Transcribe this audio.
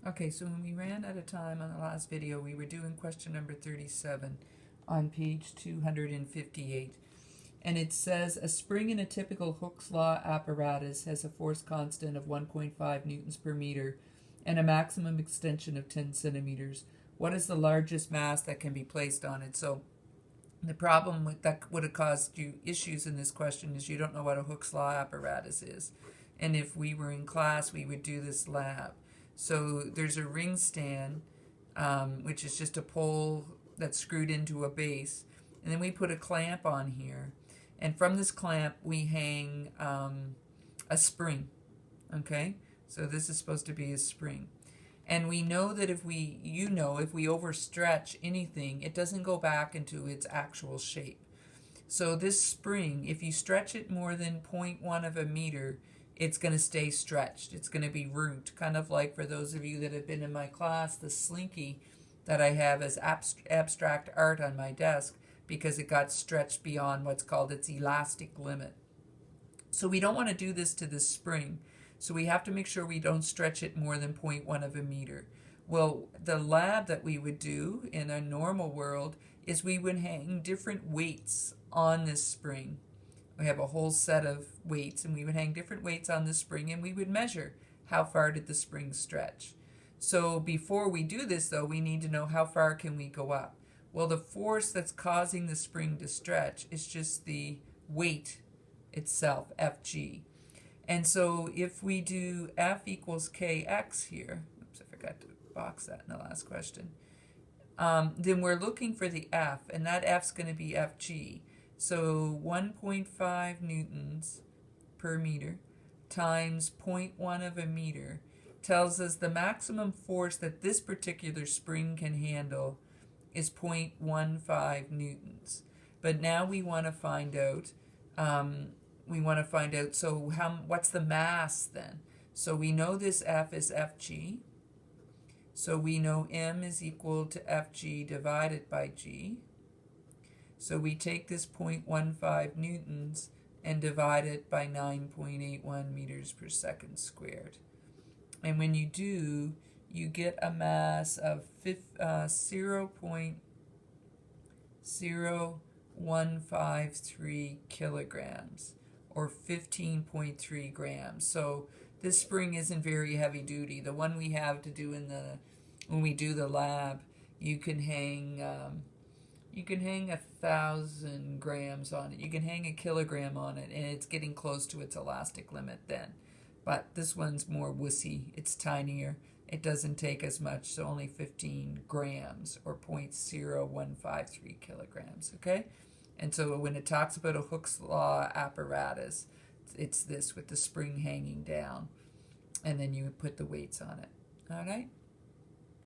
Okay, so when we ran out of time on the last video, we were doing question number 37 on page 258. And it says, a spring in a typical Hooke's law apparatus has a force constant of 1.5 newtons per meter and a maximum extension of 10 centimeters. What is the largest mass that can be placed on it? So the problem that would have caused you issues in this question is you don't know what a Hooke's law apparatus is. And if we were in class, we would do this lab. So there's a ring stand, which is just a pole that's screwed into a base. And then we put a clamp on here. And from this clamp, we hang a spring. Okay? So this is supposed to be a spring. And we know that if we overstretch anything, it doesn't go back into its actual shape. So this spring, if you stretch it more than 0.1 of a meter, it's going to stay stretched. It's going to be root, kind of like, for those of you that have been in my class, the slinky that I have as abstract art on my desk, because it got stretched beyond what's called its elastic limit. So we don't want to do this to this spring. So we have to make sure we don't stretch it more than 0.1 of a meter. Well, the lab that we would do in a normal world is we would hang different weights on this spring. We have a whole set of weights, and we would hang different weights on the spring, and we would measure how far did the spring stretch. So before we do this, though, we need to know how far can we go up. Well, the force that's causing the spring to stretch is just the weight itself, Fg. And so if we do F equals Kx here, oops, I forgot to box that in the last question, then we're looking for the F, and that F's going to be Fg. So 1.5 newtons per meter times 0.1 of a meter tells us the maximum force that this particular spring can handle is 0.15 newtons. But now we want to find out, so what's the mass then? So we know this F is Fg. So we know M is equal to Fg divided by G. So we take this 0.15 newtons and divide it by 9.81 meters per second squared. And when you do, you get a mass of 0.0153 kilograms, or 15.3 grams. So this spring isn't very heavy duty. The one we have to do when we do the lab, you can hang 1,000 grams on it. You can hang a kilogram on it, and it's getting close to its elastic limit then. But this one's more wussy. It's tinier. It doesn't take as much, so only 15 grams, or 0.0153 kilograms, okay? And so when it talks about a Hooke's law apparatus, it's this with the spring hanging down, and then you put the weights on it, all right?